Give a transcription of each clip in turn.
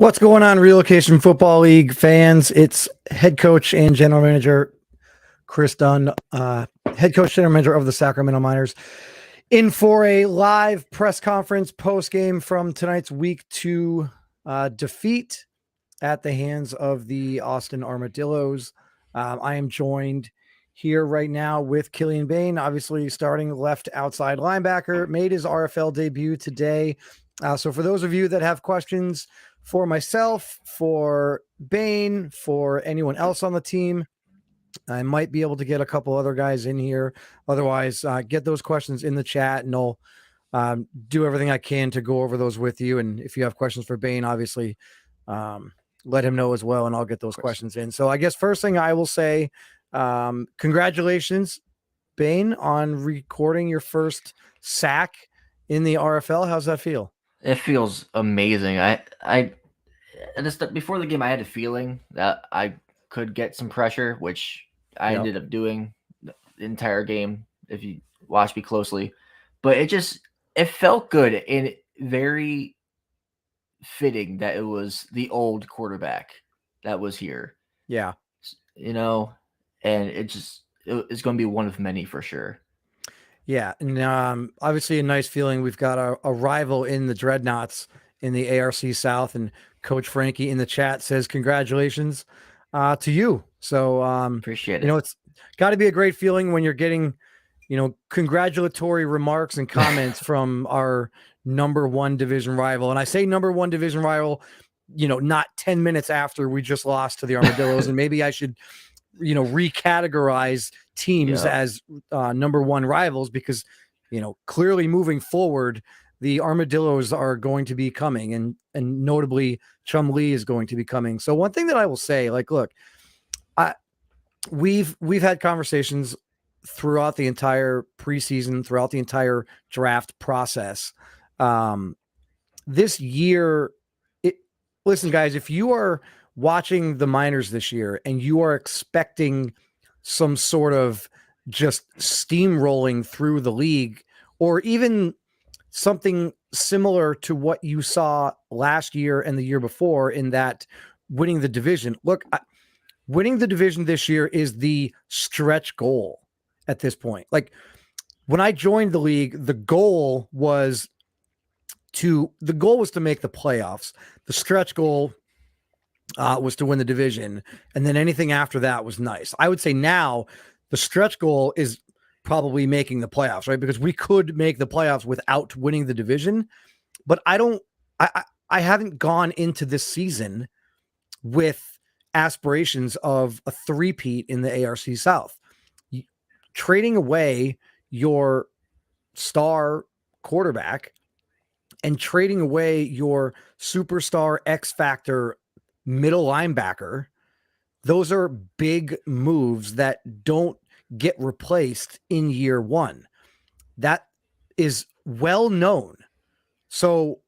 What's going on, Relocation Football League fans? It's head coach and general manager Chris Dunn, head coach, general manager of the Sacramento Miners, in for a live press conference post game from tonight's Week 2 defeat at the hands of the Austin Armadillos. I am joined here right now with Killian Bain, obviously starting left outside linebacker, made his RFL debut today. So for those of you that have questions for myself, for Bain, for anyone else on the team, I might be able to get a couple other guys in here. Otherwise, get those questions in the chat, and I'll do everything I can to go over those with you. And if you have questions for Bain, obviously, let him know as well, and I'll get those questions in. So I guess first thing I will say, congratulations, Bain, on recording your first sack in the RFL. How's that feel? It feels amazing. I just before the game, I had a feeling that I could get some pressure, which I ended up doing the entire game. If you watch me closely, but it felt good and very fitting that it was the old quarterback that was here. Yeah, and it's going to be one of many for sure. Yeah, and obviously a nice feeling. We've got a rival in the Dreadnoughts in the ARC South, and Coach Frankie in the chat says congratulations to you. So appreciate it. It's got to be a great feeling when you're getting, congratulatory remarks and comments from our number one division rival. And I say number one division rival, not 10 minutes after we just lost to the Armadillos. And maybe I should recategorize teams as number one rivals, because clearly moving forward, the Armadillos are going to be coming, and notably Chumlee is going to be coming. So one thing that I will say, look, we've had conversations throughout the entire preseason, throughout the entire draft process. This year, listen, guys, if you are watching the Miners this year and you are expecting some sort of just steamrolling through the league, or even something similar to what you saw last year and the year before in that winning the division, look, winning the division this year is the stretch goal at this point. Like, when I joined the league, the goal was to make the playoffs. The stretch goal was to win the division, and then anything after that was nice. I would say now the stretch goal is probably making the playoffs, right? Because we could make the playoffs without winning the division, but I haven't gone into this season with aspirations of a three-peat in the ARC South. Trading away your star quarterback and trading away your superstar X factor middle linebacker, those are big moves that don't get replaced in year one. That is well known. So,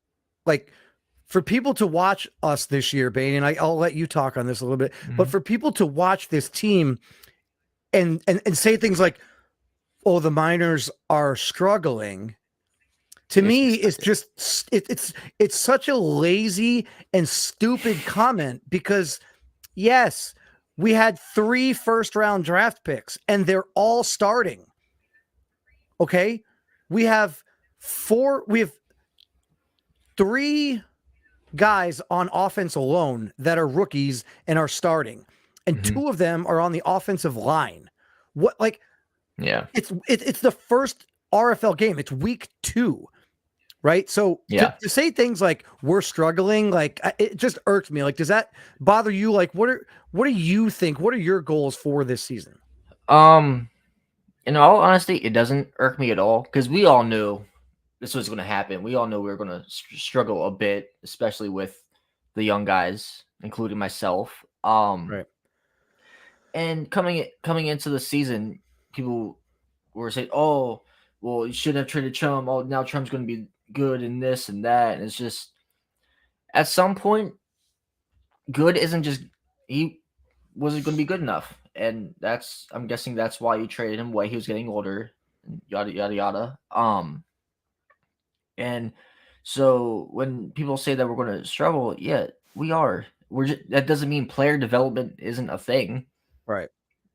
for people to watch us this year, Bain, and I'll let you talk on this a little bit, but for people to watch this team and say things like, oh, the Miners are struggling, to me, it's just it's such a lazy and stupid comment, because yes, we had 3 first-round draft picks and they're all starting. Okay? We have 3 guys on offense alone that are rookies and are starting, and 2 of them are on the offensive line. It's the first RFL game. It's week 2. Right. So to say things like we're struggling, it just irked me. Does that bother you? What do you think? What are your goals for this season? In all honesty, it doesn't irk me at all, because we all knew this was going to happen. We all knew we were going to struggle a bit, especially with the young guys, including myself. Right. And coming into the season, people were saying, "Oh, well, you shouldn't have traded Chum. Oh, now Chum's going to be good in this and that." And it's just, at some point, good isn't just, he wasn't going to be good enough, and I'm guessing that's why you traded him away. He was getting older, and yada yada yada. And so when people say that we're going to struggle, We are. That doesn't mean player development isn't a thing. Right.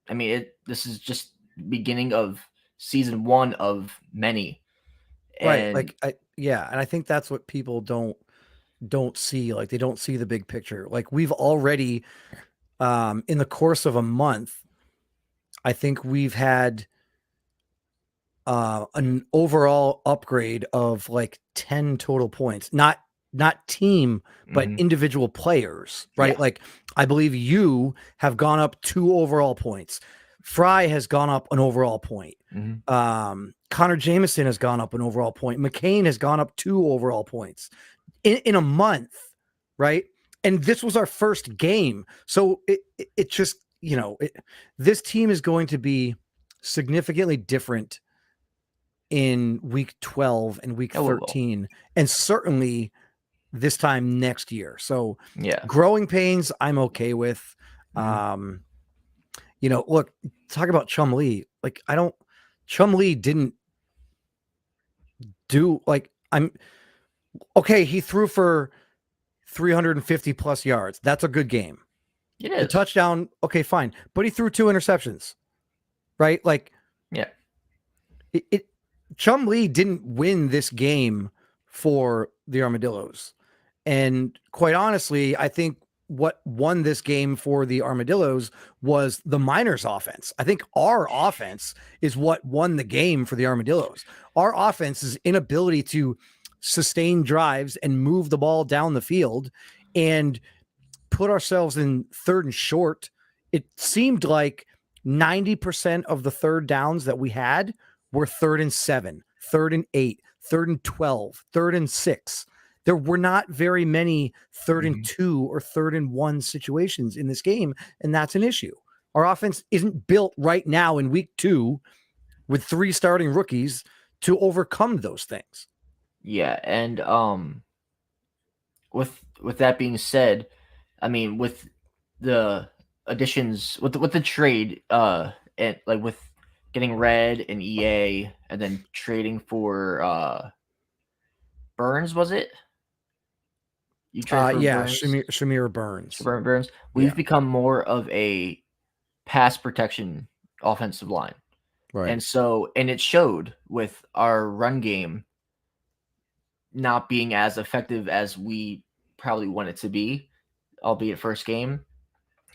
I mean, this is just beginning of season 1 of many. Right. And And I think that's what people don't see. Like, they don't see the big picture. Like, we've already, in the course of a month, I think we've had an overall upgrade of like 10 total points, not team, but individual players, right? Yeah. Like, I believe you have gone up 2 overall points. Fry has gone up an overall point. Connor Jameson has gone up an overall point. McCain has gone up 2 overall points in a month, right? And this was our first game. So it just, this team is going to be significantly different in week 12 and week 13, and certainly this time next year. So yeah, growing pains, I'm okay with. Look, talk about Chumlee. Like, Chumlee didn't do, like, I'm okay. He threw for 350 plus yards. That's a good game. It The is. touchdown, okay, fine. But he threw 2 interceptions, right? Like, Yeah. Chumlee didn't win this game for the Armadillos. And quite honestly, I think what won this game for the Armadillos was the Miners offense. I think our offense is what won the game for the Armadillos. Our offense's inability to sustain drives and move the ball down the field and put ourselves in 3rd and short. It seemed like 90% of the third downs that we had were 3rd and 7, 3rd and 8, 3rd and 12, 3rd and 6. There were not very many 3rd and 2 or 3rd and 1 situations in this game, and that's an issue. Our offense isn't built right now in week 2 with 3 starting rookies to overcome those things. Yeah, and with that being said, I mean, with the additions, with the trade, and like with getting Red and EA, and then trading for Burns, was it? You traded for Burns? Shamir Burns. Burns. We've become more of a pass protection offensive line. Right. And it showed with our run game not being as effective as we probably want it to be, albeit first game.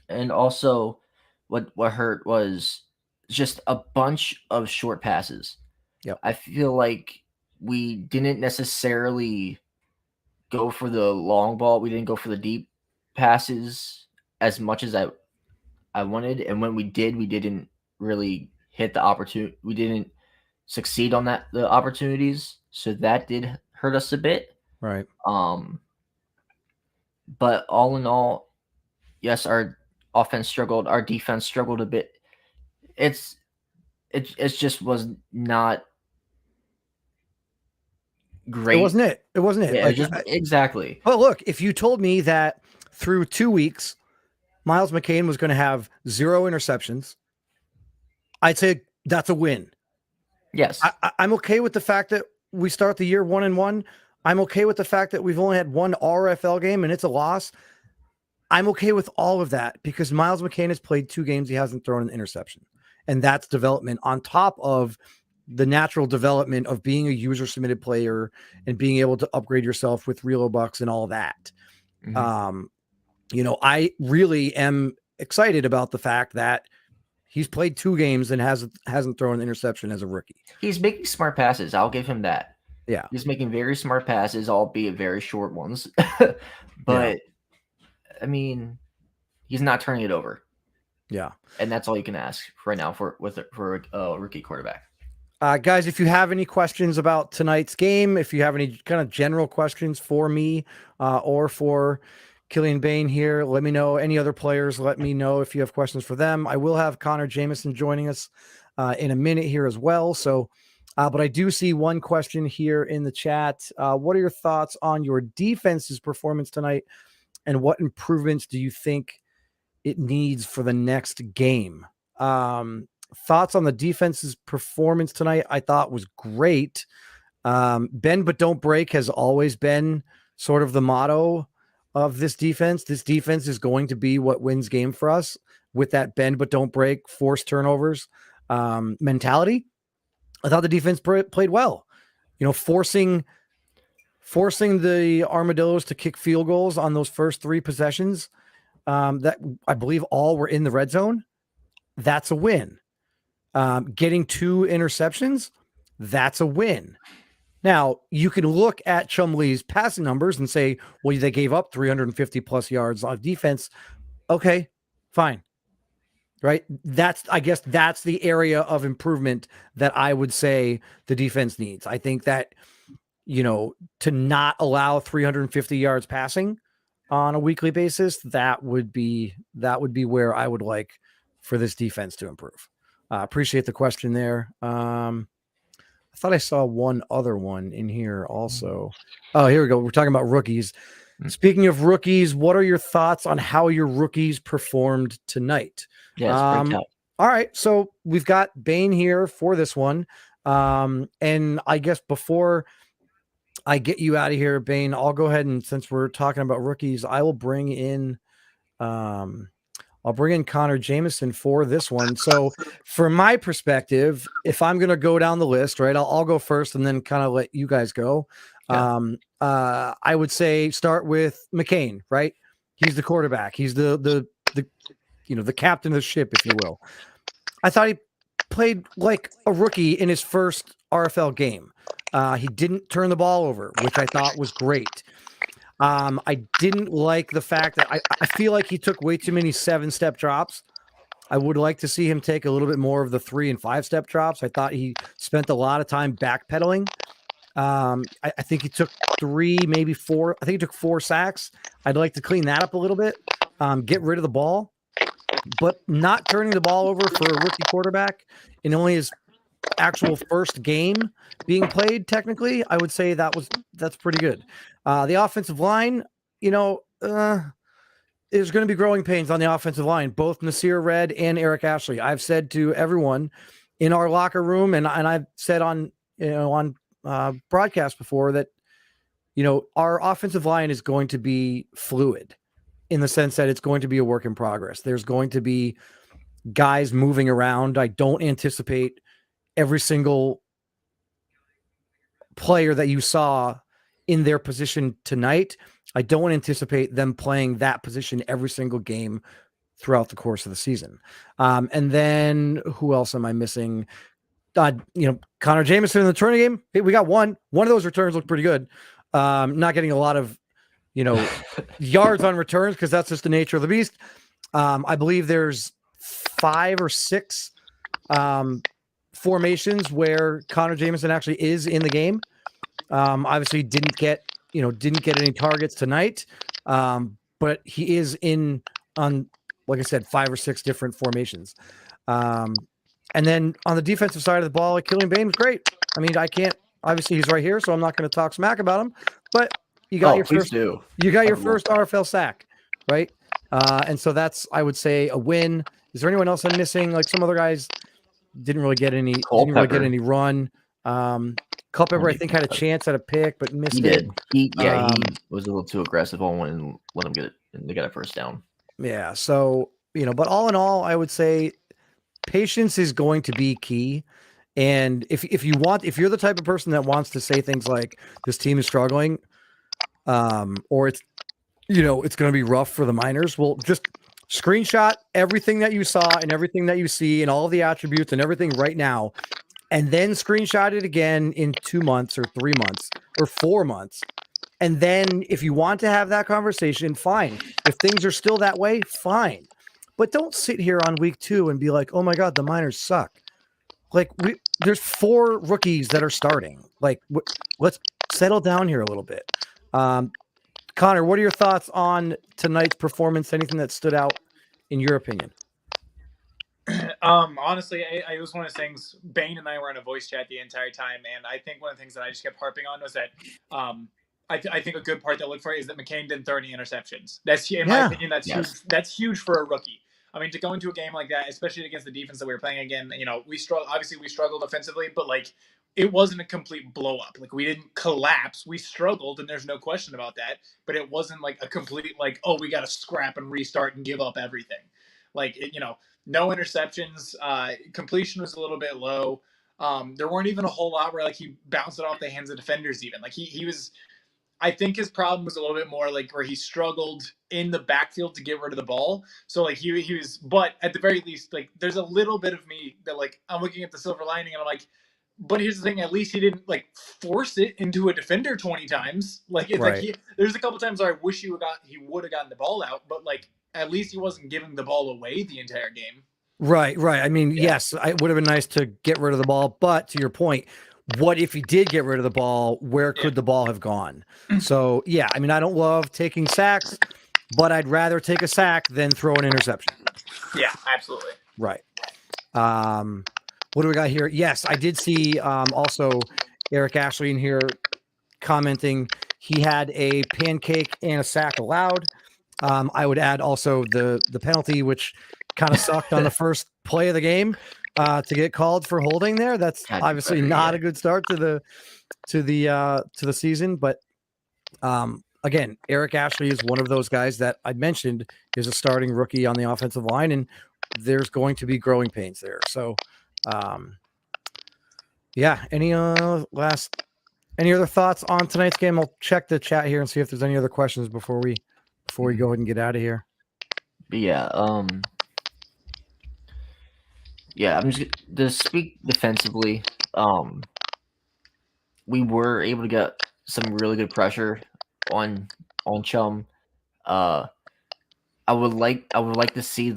And also what hurt was just a bunch of short passes. Yep. I feel like we didn't necessarily go for the long ball. We didn't go for the deep passes as much as I wanted. And when we did, we didn't really hit the opportunity. We didn't succeed on the opportunities. So that did hurt us a bit. Right. But all in all, yes, our offense struggled. Our defense struggled a bit. It just was not great. It wasn't it. It wasn't it. Yeah, exactly. But look, if you told me that through 2 weeks, Miles McCain was going to have 0 interceptions, I'd say that's a win. Yes. I'm okay with the fact that we start the year 1-1. I'm okay with the fact that we've only had 1 RFL game and it's a loss. I'm okay with all of that because Miles McCain has played 2 games. He hasn't thrown an interception. And that's development on top of the natural development of being a user submitted player and being able to upgrade yourself with Relobucks and all that. I really am excited about the fact that he's played 2 games and hasn't thrown an interception as a rookie. He's making smart passes. I'll give him that. Yeah. He's making very smart passes, albeit very short ones. But I mean, he's not turning it over. Yeah. And that's all you can ask right now for a rookie quarterback. Guys, if you have any questions about tonight's game, if you have any kind of general questions for me or for Killian Bain here, let me know. Any other players, let me know if you have questions for them. I will have Connor Jameson joining us in a minute here as well. So, but I do see one question here in the chat. What are your thoughts on your defense's performance tonight? And what improvements do you think it needs for the next game? Thoughts on the defense's performance tonight, I thought was great. Bend but don't break has always been sort of the motto of this defense. This defense is going to be what wins game for us with that bend but don't break, force turnovers mentality. I thought the defense played well. Forcing the Armadillos to kick field goals on those first 3 possessions that I believe all were in the red zone. That's a win. Getting 2 interceptions, that's a win. Now, you can look at Chumlee's passing numbers and say, well, they gave up 350 plus yards on defense. Okay, fine. Right? I guess that's the area of improvement that I would say the defense needs. I think that, to not allow 350 yards passing on a weekly basis, that would be where I would like for this defense to improve. Appreciate the question there. I thought I saw one other one in here also. Oh, here we go. We're talking about rookies. Speaking of rookies, what are your thoughts on how your rookies performed tonight? Yeah, it's all right. So we've got Bane here for this one. And I guess before I get you out of here, Bane, I'll go ahead and since we're talking about rookies, I will bring in Connor Jameson for this one. So from my perspective, if I'm going to go down the list, right, I'll go first and then kind of let you guys go. Yeah. I would say start with McCain, right? He's the quarterback. He's the captain of the ship, if you will. I thought he played like a rookie in his first RFL game. He didn't turn the ball over, which I thought was great. I didn't like the fact that I feel like he took way too many 7-step drops. I would like to see him take a little bit more of the 3 and 5-step drops. I thought he spent a lot of time backpedaling. I think he took 3, maybe 4. I think he took 4 sacks. I'd like to clean that up a little bit. Get rid of the ball, but not turning the ball over for a rookie quarterback in only his actual first game being played. Technically, I would say that's pretty good. The offensive line, there's going to be growing pains on the offensive line, both Nasir Red and Eric Ashley. I've said to everyone in our locker room, and I've said on broadcast before that, our offensive line is going to be fluid in the sense that it's going to be a work in progress. There's going to be guys moving around. I don't anticipate every single player that you saw in their position tonight. I don't anticipate them playing that position every single game throughout the course of the season. And then who else am I missing? Connor Jameson in the returning game. Hey, we got one. One of those returns looked pretty good. Not getting a lot of, yards on returns because that's just the nature of the beast. I believe there's 5 or 6 formations where Connor Jameson actually is in the game. Obviously didn't get any targets tonight. But he is on, like I said, 5 or 6 different formations. And then on the defensive side of the ball, Killian Bane was great. I mean, obviously he's right here, so I'm not going to talk smack about him, but you got your first RFL sack, right? And so that's, I would say, a win. Is there anyone else I'm missing? Like some other guys didn't really get any run. Culpepper, I think, had a chance at a pick, but missed it. He was a little too aggressive on one and let him get it. And they got a first down. Yeah. So, but all in all, I would say patience is going to be key. And if you're the type of person that wants to say things like this team is struggling, or it's going to be rough for the Miners, well, just screenshot everything that you saw and everything that you see and all of the attributes and everything right now, and then screenshot it again in 2 months or 3 months or 4 months. And then if you want to have that conversation, fine. If things are still that way, fine. But don't sit here on week 2 and be like, oh my God, the Miners suck. Like there's 4 rookies that are starting. Like let's settle down here a little bit. Connor, what are your thoughts on tonight's performance? Anything that stood out in your opinion? Honestly, I was one of those things. Bane and I were in a voice chat the entire time, and I think one of the things that I just kept harping on was that I think a good part to look for is that McCain didn't throw any interceptions. That's in my opinion, huge. That's huge for a rookie. I mean, to go into a game like that, especially against the defense that we were playing again, we struggled offensively, but like it wasn't a complete blow up. Like we didn't collapse. We struggled, and there's no question about that. But it wasn't like a complete like, oh, we got to scrap and restart and give up everything. Like no interceptions. Completion was a little bit low. There weren't even a whole lot where like he bounced it off the hands of defenders. Even like he was. I think his problem was a little bit more like where he struggled in the backfield to get rid of the ball. So like he was, but at the very least, like there's a little bit of me that like I'm looking at the silver lining and I'm like, but here's the thing: at least he didn't like force it into a defender 20 times. Like it's Right. like there's a couple times where I wish he would have gotten the ball out, but like at least he wasn't giving the ball away the entire game. Right. I mean, Yeah. yes, it would have been nice to get rid of the ball, but to your point, what if he did get rid of the ball? Where could the ball have gone? So yeah, I mean, I don't love taking sacks, but I'd rather take a sack than throw an interception. Yeah, absolutely. Right. What do we got here? Yes, I did see also Eric Ashley in here commenting he had a pancake and a sack allowed. I would add also the penalty, which kind of sucked on the first play of the game to get called for holding there. That's obviously not a good start to the season. But again, Eric Ashley is one of those guys that I mentioned is a starting rookie on the offensive line, and there's going to be growing pains there. So yeah, any other thoughts on tonight's game? I'll check the chat here and see if there's any other questions before we go ahead and get out of here. Yeah, I'm just to speak defensively. We were able to get some really good pressure on Chum. I would like to see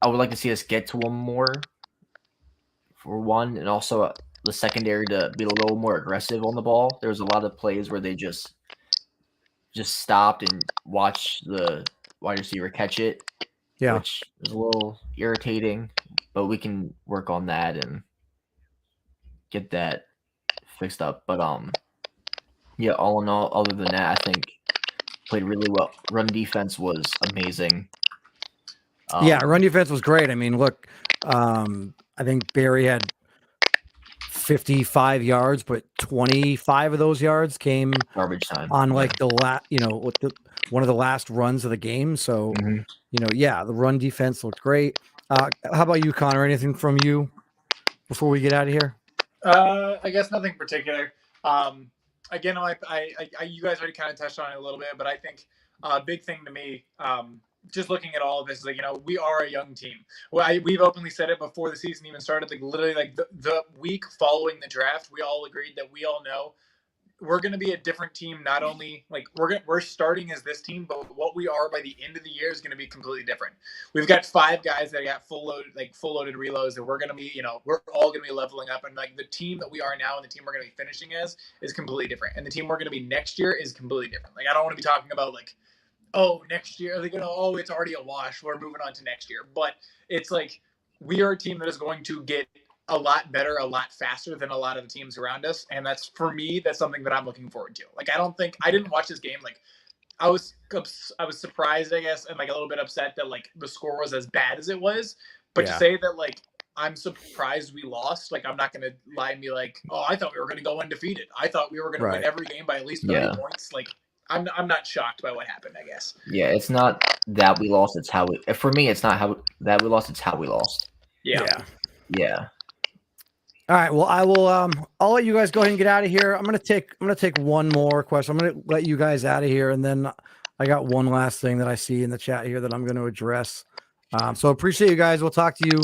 I would like to see us get to one more for one, and also the secondary to be a little more aggressive on the ball. There was a lot of plays where they just stopped and watched the wide receiver catch it. Yeah, which is a little irritating, but we can work on that and get that fixed up. But yeah, all in all, other than that, I think played really well. Run defense was amazing. Yeah, run defense was great. I mean, look, I think Barry had 55 yards, but 25 of those yards came garbage time on like the one of the last runs of the game. So, yeah, the run defense looked great. How about you, Connor? Anything from you before we get out of here? I guess nothing particular. Again, you guys already kind of touched on it a little bit, but I think a big thing to me, just looking at all of this, is like, we are a young team. Well, we've openly said it before the season even started. Like literally, like the week following the draft, we all agreed that we all know we're going to be a different team. Not only like we're starting as this team, but what we are by the end of the year is going to be completely different. We've got 5 guys that got full loaded reloads, and we're going to be, we're all going to be leveling up. And like the team that we are now and the team we're going to be finishing as is completely different. And the team we're going to be next year is completely different. Like I don't want to be talking about like, oh, next year, like, oh, it's already a wash, we're moving on to next year. But it's like we are a team that is going to get a lot better, a lot faster than a lot of the teams around us. And that's, for me, that's something that I'm looking forward to. Like, I didn't watch this game. Like, I was surprised, I guess, and like a little bit upset that like the score was as bad as it was. But to say that like I'm surprised we lost, like I'm not going to lie and be like, oh, I thought we were going to go undefeated. I thought we were going to win every game by at least 30 points. Like, I'm not shocked by what happened, I guess. Yeah, it's not that we lost. It's how we. For me, it's not how that we lost. It's how we lost. Yeah. All right. Well, I will. I'll let you guys go ahead and get out of here. I'm gonna take one more question. I'm gonna let you guys out of here, and then I got one last thing that I see in the chat here that I'm going to address. So appreciate you guys. We'll talk to you.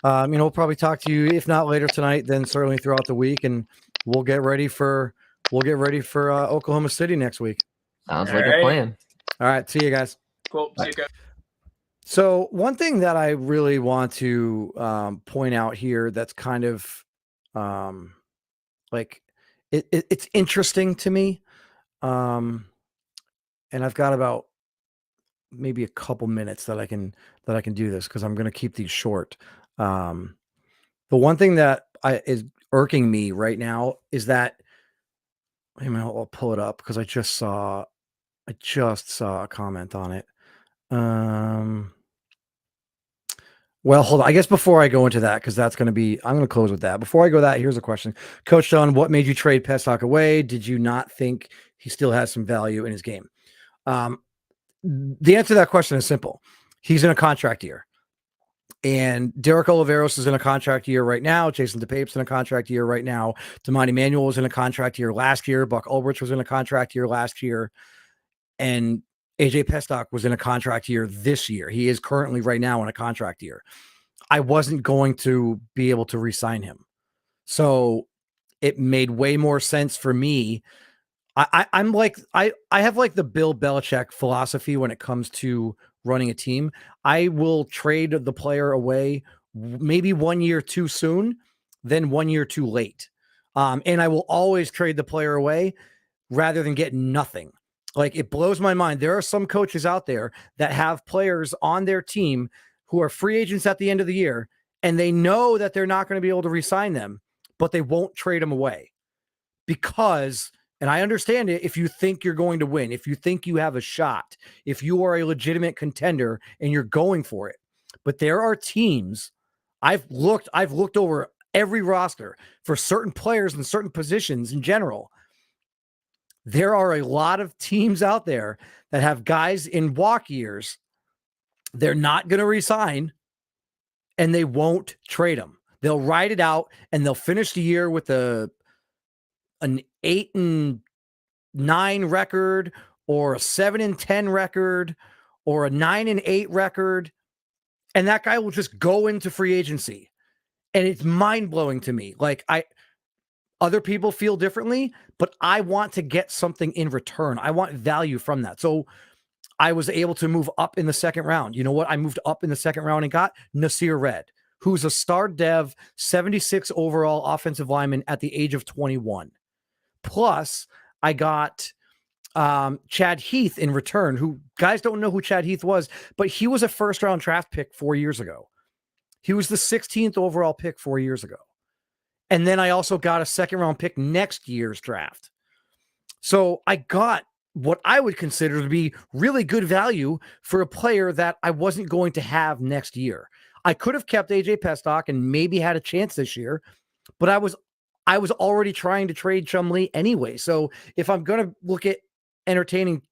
We'll probably talk to you, if not later tonight, then certainly throughout the week, and we'll get ready for Oklahoma City next week. Sounds like a plan. All right. See you guys. Cool. See you guys. So one thing that I really want to point out here that's kind of like it's interesting to me. And I've got about maybe a couple minutes that I can do this because I'm going to keep these short. The one thing that is irking me right now is that I'll pull it up because I just saw a comment on it. Well, hold on. I guess before I go into that, because I'm going to close with that. Before I go that, here's a question. Coach John, what made you trade Pestok away? Did you not think he still has some value in his game? The answer to that question is simple. He's in a contract year. And Derek Oliveros is in a contract year right now. Jason DePape's in a contract year right now. Damani Manuel was in a contract year last year. Buck Ulbrich was in a contract year last year. And AJ Pestok was in a contract year this year. He is currently right now in a contract year. I wasn't going to be able to re-sign him. So it made way more sense for me. I'm like, I have like the Bill Belichick philosophy when it comes to running a team. I will trade the player away maybe 1 year too soon, then 1 year too late. And I will always trade the player away rather than get nothing. Like, it blows my mind. There are some coaches out there that have players on their team who are free agents at the end of the year, and they know that they're not going to be able to re-sign them, but they won't trade them away because, and I understand it, if you think you're going to win, if you think you have a shot, if you are a legitimate contender and you're going for it. But there are teams, I've looked over every roster for certain players and certain positions in general. There are a lot of teams out there that have guys in walk years. They're not going to resign and they won't trade them. They'll ride it out and they'll finish the year with an 8-9 record or a 7-10 record or a 9-8 record. And that guy will just go into free agency. And it's mind blowing to me. Like, other people feel differently, but I want to get something in return. I want value from that. So I was able to move up in the second round. You know what? I moved up in the second round and got Nasir Red, who's a star dev, 76 overall offensive lineman at the age of 21. Plus, I got Chad Heath in return, who guys don't know who Chad Heath was, but he was a first round draft pick 4 years ago. He was the 16th overall pick 4 years ago. And then I also got a second round pick next year's draft. So I got what I would consider to be really good value for a player that I wasn't going to have next year. I could have kept AJ Pestok and maybe had a chance this year, but I was already trying to trade Chumlee anyway. So if I'm going to look at entertaining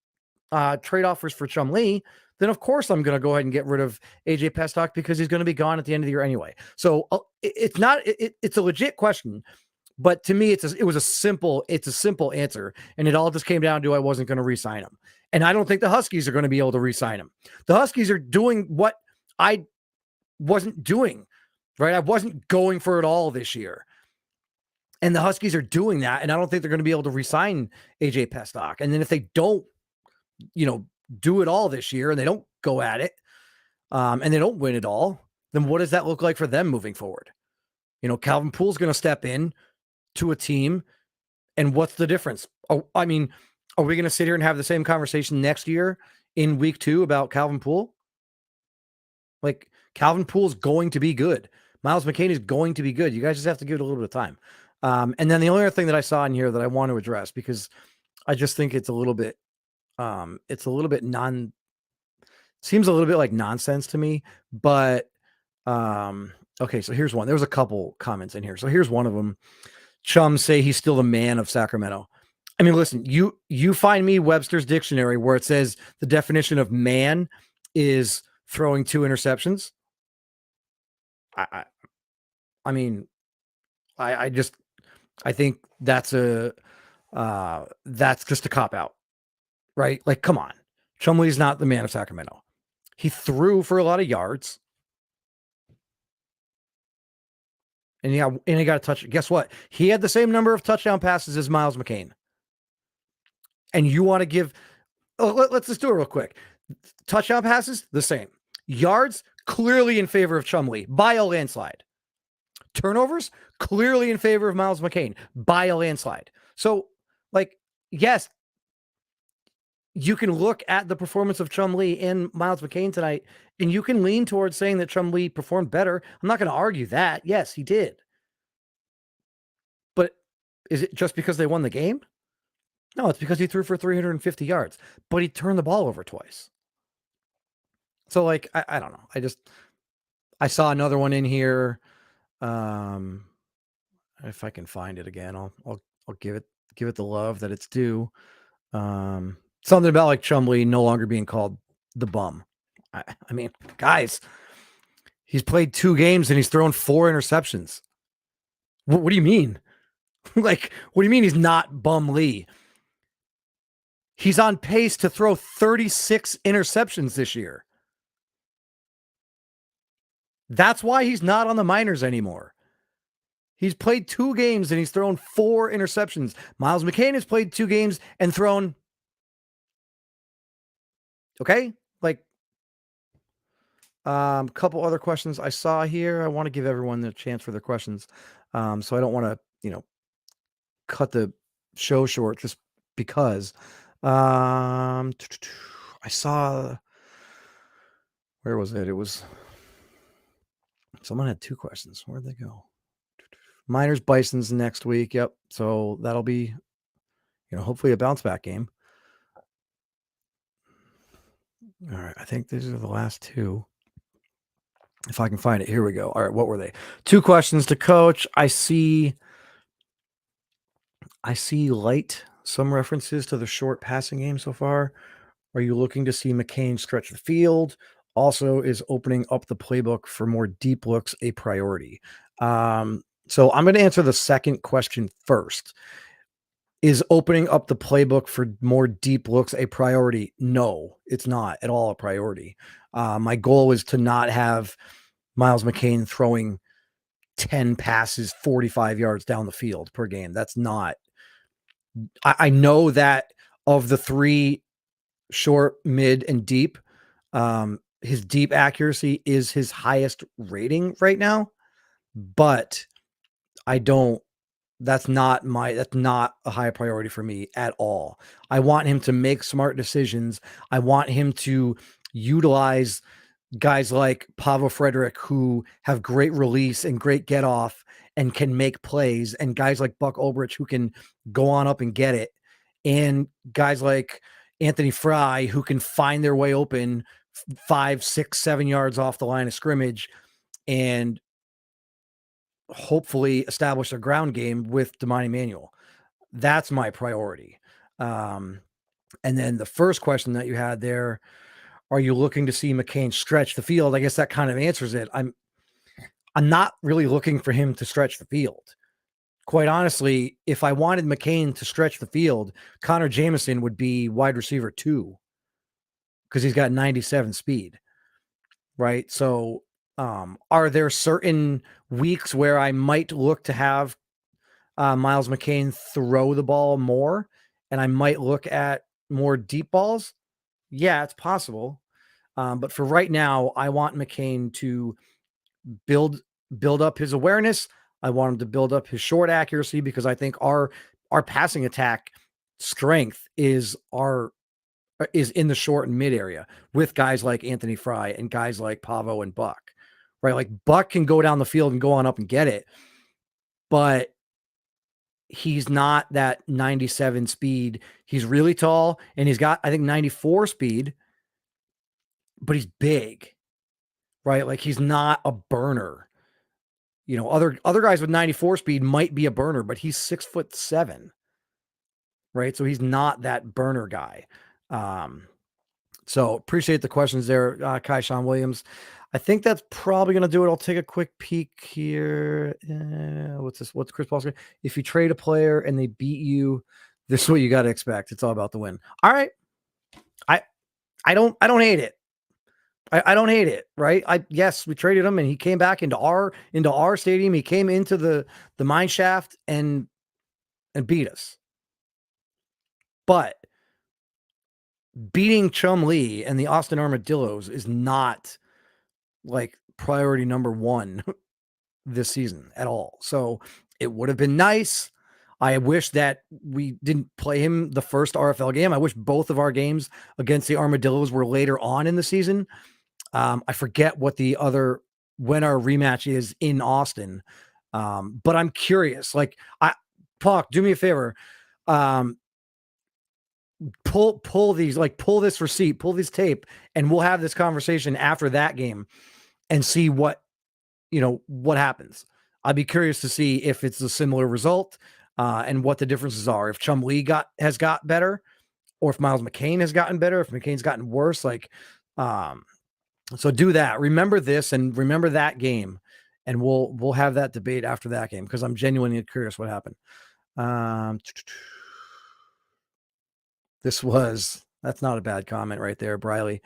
trade offers for Chumlee, then of course I'm going to go ahead and get rid of AJ Pestok because he's going to be gone at the end of the year anyway. So it's a legit question, but to me, it's a simple answer. And it all just came down to, I wasn't going to re-sign him. And I don't think the Huskies are going to be able to re-sign him. The Huskies are doing what I wasn't doing, right? I wasn't going for it all this year. And the Huskies are doing that. And I don't think they're going to be able to re-sign AJ Pestok. And then if they don't, do it all this year and they don't go at it, and they don't win it all, then what does that look like for them moving forward? Calvin Poole's going to step in to a team, and what's the difference? Oh, I mean, are we going to sit here and have the same conversation next year in week 2 about Calvin Poole? Like, Calvin Poole's going to be good. Miles McCain is going to be good. You guys just have to give it a little bit of time. And then the only other thing that I saw in here that I want to address, because I just think it's a little bit seems a little bit like nonsense to me, but okay, so here's one. There was a couple comments in here. So here's one of them. Chum say he's still the man of Sacramento. I mean, listen, you find me Webster's dictionary where it says the definition of man is throwing 2 interceptions. I think that's just a cop out. Right? Like, come on. Chumlee's not the man of Sacramento. He threw for a lot of yards. And he got a touch. Guess what? He had the same number of touchdown passes as Miles McCain. And you want to give... let's just do it real quick. Touchdown passes, the same. Yards, clearly in favor of Chumlee, by a landslide. Turnovers, clearly in favor of Miles McCain, by a landslide. So, like, yes, you can look at the performance of Chumlee and Miles McCain tonight, and you can lean towards saying that Chumlee performed better. I'm not going to argue that. Yes, he did. But is it just because they won the game? No, it's because he threw for 350 yards, but he turned the ball over twice. So, like, I don't know. I saw another one in here. If I can find it again, I'll give it the love that it's due. Something about like Chumlee no longer being called the bum. I mean, guys, he's played 2 games and he's thrown 4 interceptions. What do you mean? Like, what do you mean he's not Bum Lee? He's on pace to throw 36 interceptions this year. That's why he's not on the minors anymore. He's played 2 games and he's thrown 4 interceptions. Miles McCain has played 2 games and thrown. Okay. Like, a couple other questions I saw here. I want to give everyone the chance for their questions. So I don't want to, cut the show short just because. I saw, where was it? It was, someone had 2 questions. Where'd they go? Miners Bisons next week. Yep. So that'll be, hopefully a bounce back game. All right. I think these are the last 2. If I can find it. Here we go. All right. What were they? 2 questions to coach. I see light some references to the short passing game so far. Are you looking to see McCain stretch the field? Also, is opening up the playbook for more deep looks a priority? So I'm going to answer the second question first. Is opening up the playbook for more deep looks a priority? No, it's not at all a priority. My goal is to not have Miles McCain throwing 10 passes 45 yards down the field per game. That's not. I know that of the 3 short, mid, and deep, his deep accuracy is his highest rating right now, but that's not a high priority for me at all. I want him to make smart decisions. I want him to utilize guys like Pavel Frederick who have great release and great get off and can make plays, and guys like Buck Ulbrich who can go on up and get it, and guys like Anthony Fry who can find their way open 5, 6, 7 yards off the line of scrimmage and hopefully establish a ground game with Damani Manuel. That's my priority. And then the first question that you had there, are you looking to see McCain stretch the field? I guess that kind of answers it. I'm not really looking for him to stretch the field. Quite honestly, if I wanted McCain to stretch the field, Connor Jameson would be wide receiver 2 because he's got 97 speed, right? So are there certain weeks where I might look to have Miles McCain throw the ball more and I might look at more deep balls? Yeah, it's possible. But for right now, I want McCain to build up his awareness. I want him to build up his short accuracy because I think our passing attack strength is in the short and mid area with guys like Anthony Fry and guys like Pavo and Buck, right? Like Buck can go down the field and go on up and get it, but he's not that 97 speed. He's really tall and he's got, I think, 94 speed, but he's big, right? Like he's not a burner. Other guys with 94 speed might be a burner, but he's 6'7", right? So he's not that burner guy. So appreciate the questions there, Kai Sean Williams. I think that's probably going to do it. I'll take a quick peek here. What's this? What's Chris Paul saying? If you trade a player and they beat you, this is what you got to expect. It's all about the win. All right. I don't hate it. I don't hate it, right? Yes, we traded him and he came back into our stadium. He came into the mine shaft and beat us. But beating Chumlee and the Austin Armadillos is not like priority number 1 this season at all. So it would have been nice. I wish that we didn't play him the first RFL game. I wish both of our games against the Armadillos were later on in the season. I forget when our rematch is in Austin. But I'm curious, like Pac, do me a favor. Pull this receipt, pull this tape, and we'll have this conversation after that game and see what what happens. I'd be curious to see if it's a similar result and what the differences are. If Chumlee has got better, or if Miles McCain has gotten better, if McCain's gotten worse, so do that. Remember this and remember that game, and we'll have that debate after that game because I'm genuinely curious what happened. That's not a bad comment right there, Briley.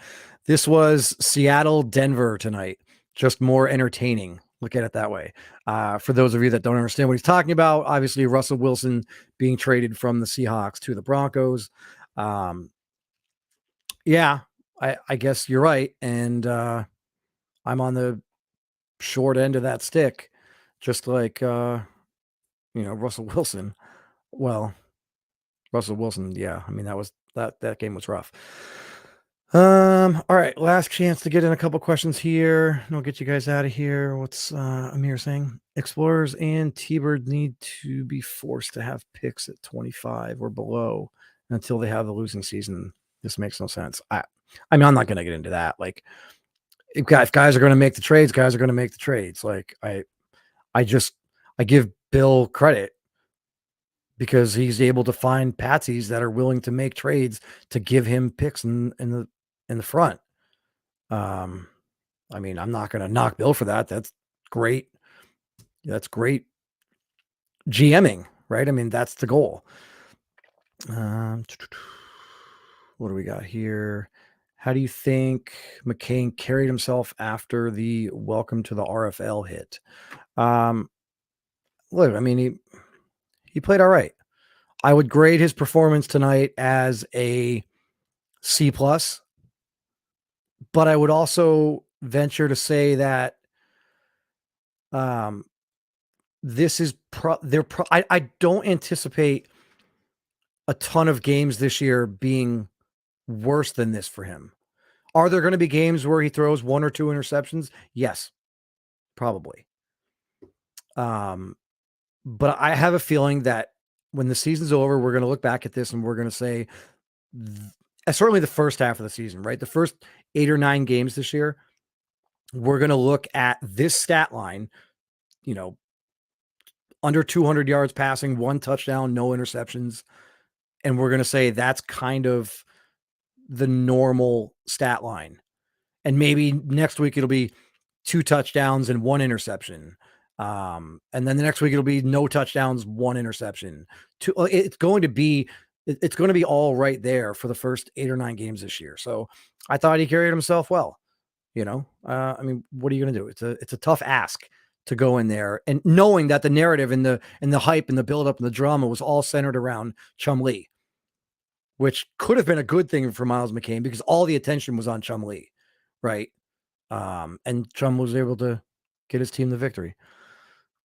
This was Seattle, Denver tonight. Just more entertaining. Look at it that way. For those of you that don't understand what he's talking about, obviously Russell Wilson being traded from the Seahawks to the Broncos. Yeah, I guess you're right. And I'm on the short end of that stick, just like, Russell Wilson. Well, Russell Wilson. Yeah. I mean, that game was rough. All right. Last chance to get in a couple questions here. And I'll get you guys out of here. What's Amir saying? Explorers and T-Bird need to be forced to have picks at 25 or below until they have the losing season. This makes no sense. I mean, I'm not going to get into that. Like, if guys are going to make the trades, guys are going to make the trades. Like, I give Bill credit because he's able to find patsies that are willing to make trades to give him picks in the front. I mean, I'm not going to knock Bill for that. That's great. That's great GMing, right? I mean, that's the goal. What do we got here? How do you think McCain carried himself after the welcome to the RFL hit? Look, I mean, he played all right. I would grade his performance tonight as a C+, but I would also venture to say that this is I don't anticipate a ton of games this year being worse than this for him. Are there going to be games where he throws 1 or 2 interceptions? Yes, probably. But I have a feeling that when the season's over, we're going to look back at this and we're going to say, certainly the first half of the season, right? The first 8 or 9 games this year, we're going to look at this stat line, under 200 yards passing, 1 touchdown, no interceptions. And we're going to say that's kind of the normal stat line. And maybe next week it'll be 2 touchdowns and 1 interception. And then the next week it'll be no touchdowns, 1 interception. It's going to be all right there for the first 8 or 9 games this year. So I thought he carried himself well. I mean, what are you going to do? It's a tough ask to go in there, and knowing that the narrative and the hype and the buildup and the drama was all centered around Chumlee, which could have been a good thing for Miles McCain because all the attention was on Chumlee, right? And Chum was able to get his team the victory.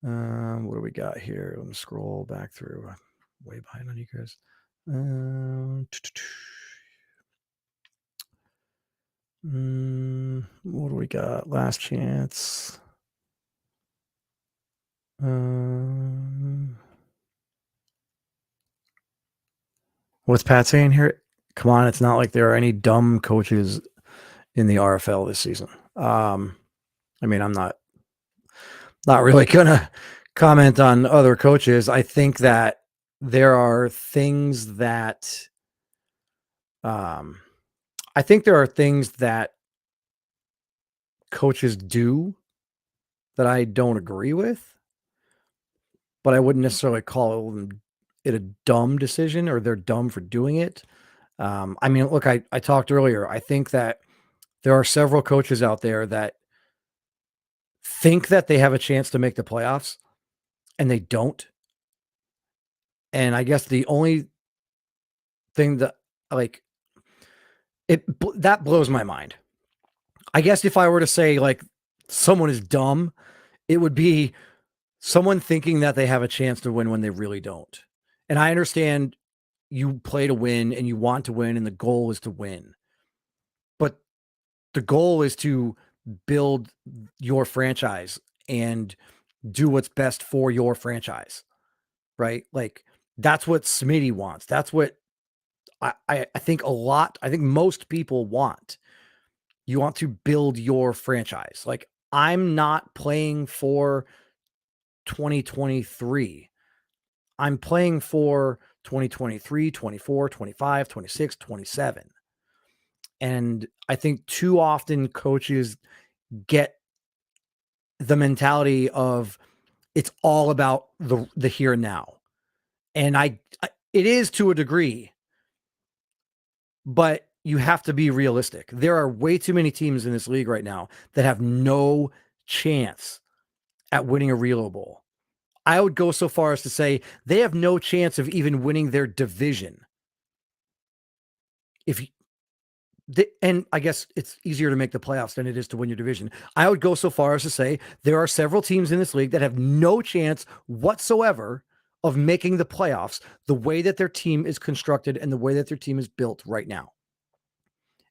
What do we got here? Let me scroll back through. I'm way behind on you guys. What do we got? Last chance. What's Pat saying here? Come on, it's not like there are any dumb coaches in the RFL this season. I mean, I'm not really gonna comment on other coaches. I think that there are things that coaches do that I don't agree with, but I wouldn't necessarily call it a dumb decision or they're dumb for doing it. I mean, look, I talked earlier. I think that there are several coaches out there that think that they have a chance to make the playoffs and they don't. And I guess the only thing that that blows my mind. I guess if I were to say like someone is dumb, it would be someone thinking that they have a chance to win when they really don't. And I understand you play to win and you want to win and the goal is to win. But the goal is to build your franchise and do what's best for your franchise, right? Like that's what Smitty wants. That's what I think most people want. You want to build your franchise. Like I'm not playing for 2023. I'm playing for 2023, 24, 25, 26, 27. And I think too often coaches get the mentality of it's all about the here and now. And it is to a degree, but you have to be realistic. There are way too many teams in this league right now that have no chance at winning a Relo Bowl. I would go so far as to say they have no chance of even winning their division. And I guess it's easier to make the playoffs than it is to win your division. I would go so far as to say there are several teams in this league that have no chance whatsoever of making the playoffs the way that their team is constructed and the way that their team is built right now.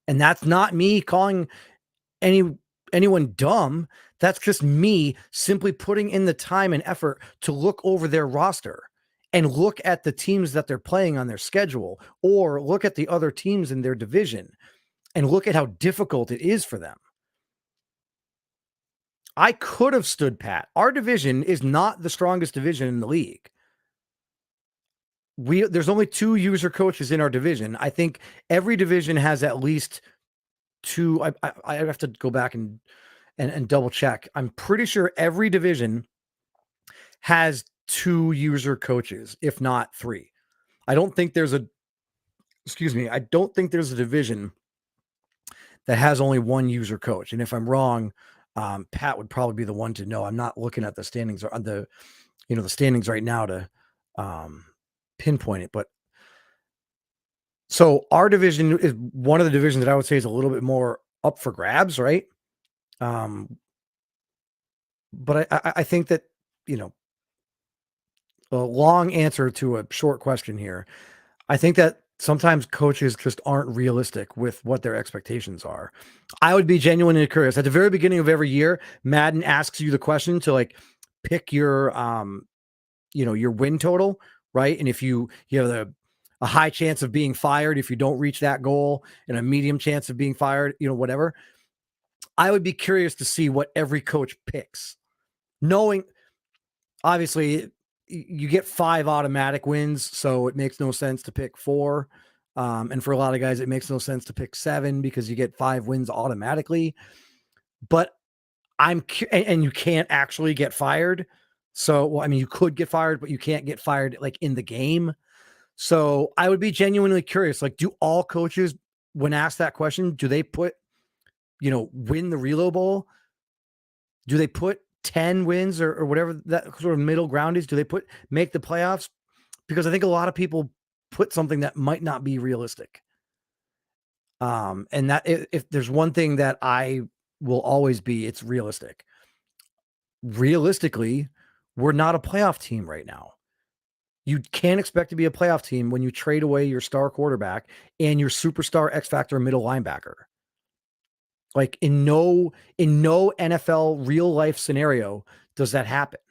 And that's not me calling anyone dumb. That's just me simply putting in the time and effort to look over their roster and look at the teams that they're playing on their schedule, or look at the other teams in their division and look at how difficult it is for them. I could have stood pat. Our division is not the strongest division in the league. There's only 2 user coaches in our division. I think every division has at least 2. I have to go back and double check. I'm pretty sure every division has 2 user coaches, if not 3. I don't think there's a division that has only 1 user coach. And if I'm wrong, Pat would probably be the one to know. I'm not looking at the standings or the standings right now to pinpoint it, but so our division is one of the divisions that I would say is a little bit more up for grabs, right? But I think that, a long answer to a short question here. I think that sometimes coaches just aren't realistic with what their expectations are. I would be genuinely curious. At the very beginning of every year, Madden asks you the question to like pick your your win total, right? And if you have a high chance of being fired if you don't reach that goal, and a medium chance of being fired, whatever. I would be curious to see what every coach picks, knowing obviously you get 5 automatic wins, so it makes no sense to pick 4. And for a lot of guys, it makes no sense to pick 7 because you get 5 wins automatically. But and you can't actually get fired. So, well, I mean, you could get fired, but you can't get fired like in the game. So I would be genuinely curious. Like, do all coaches, when asked that question, do they put, win the Relo Bowl? Do they put 10 wins or whatever that sort of middle ground is? Do they make the playoffs? Because I think a lot of people put something that might not be realistic. And that if there's one thing that I will always be, it's realistic. Realistically, we're not a playoff team right now. You can't expect to be a playoff team when you trade away your star quarterback and your superstar X factor middle linebacker. Like in no NFL real life scenario does that happen.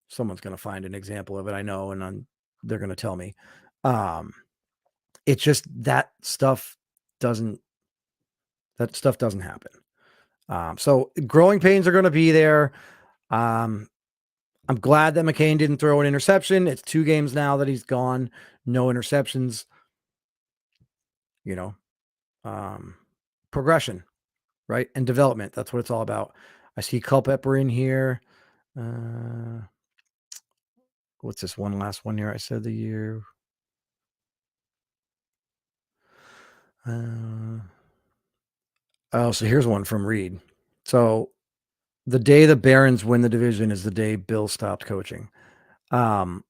Someone's going to find an example of it, I know, and they're going to tell me. It's just that stuff doesn't happen. So growing pains are going to be there. I'm glad that McCain didn't throw an interception. It's 2 games now that he's gone, no interceptions. Progression, right? And development. That's what it's all about. I see Culpepper in here. What's this one last one here? I said the year. So here's one from Reed. So the day the Barons win the division is the day Bill stopped coaching. I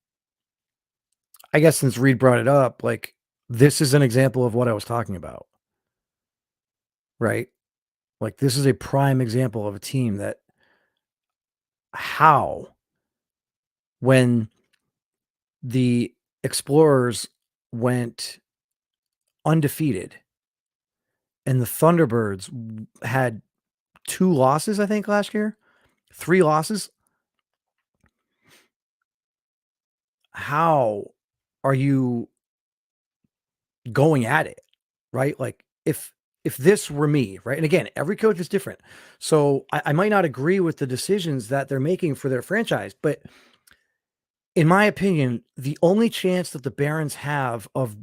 guess since Reed brought it up, like this is an example of what I was talking about, right? Like this is a prime example of a team that when the Explorers went undefeated and the Thunderbirds had 2 losses, I think last year, 3 losses. How are you going at it, right? Like if if this were me, right? And again, every coach is different. So I might not agree with the decisions that they're making for their franchise, but in my opinion, the only chance that the Barons have of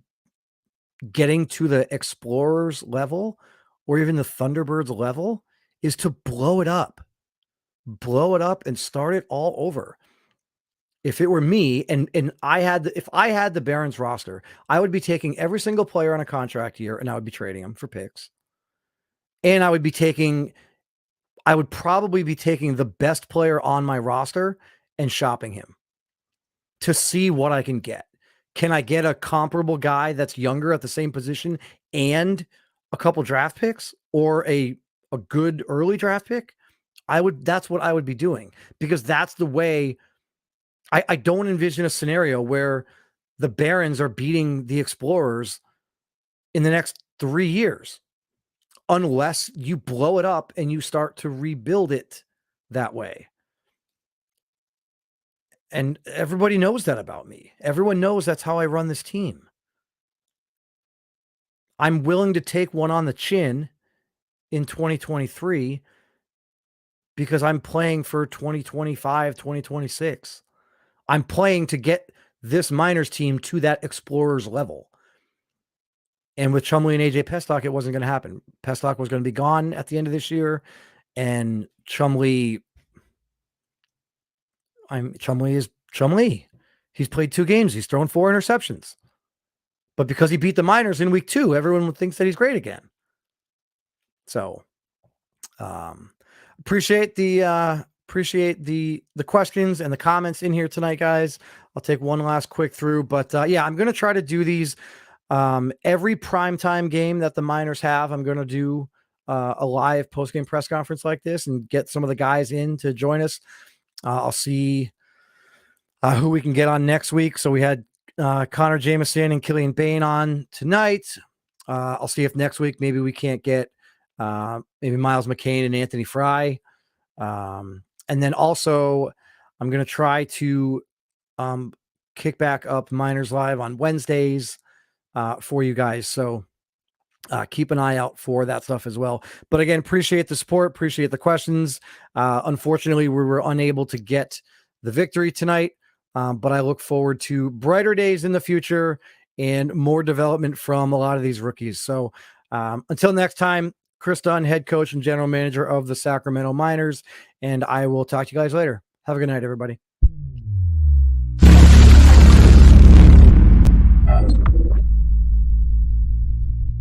getting to the Explorers level or even the Thunderbirds level is to blow it up and start it all over. If it were me and if I had the Barons roster, I would be taking every single player on a contract year and I would be trading them for picks. And I would probably be taking the best player on my roster and shopping him to see what I can get. Can I get a comparable guy that's younger at the same position and a couple draft picks or a good early draft pick? That's what I would be doing, because that's the way. I don't envision a scenario where the Barons are beating the Explorers in the next 3 years, unless you blow it up and you start to rebuild it that way. And everybody knows that about me. Everyone knows that's how I run this team. I'm willing to take one on the chin in 2023 because I'm playing for 2025, 2026. I'm playing to get this Miners team to that Explorers level. And with Chumlee and AJ Pestock, it wasn't going to happen. Pestock was going to be gone at the end of this year, and Chumlee is Chumlee. He's played 2 games. He's thrown 4 interceptions. But because he beat the Miners in week 2, everyone thinks that he's great again. So, appreciate the questions and the comments in here tonight, guys. I'll take one last quick through, but yeah, I'm going to try to do these every primetime game that the Miners have. I'm going to do a live post-game press conference like this and get some of the guys in to join us. I'll see who we can get on next week. So we had Connor Jameson and Killian Bain on tonight. I'll see if next week maybe we can't get maybe Miles McCain and Anthony Fry. And then also I'm going to try to kick back up Miners Live on Wednesdays for you guys. So keep an eye out for that stuff as well. But again, appreciate the support, appreciate the questions. Unfortunately, we were unable to get the victory tonight, but I look forward to brighter days in the future and more development from a lot of these rookies. So until next time, Chris Dunn, head coach and general manager of the Sacramento Miners, and I will talk to you guys later. Have a good night, everybody.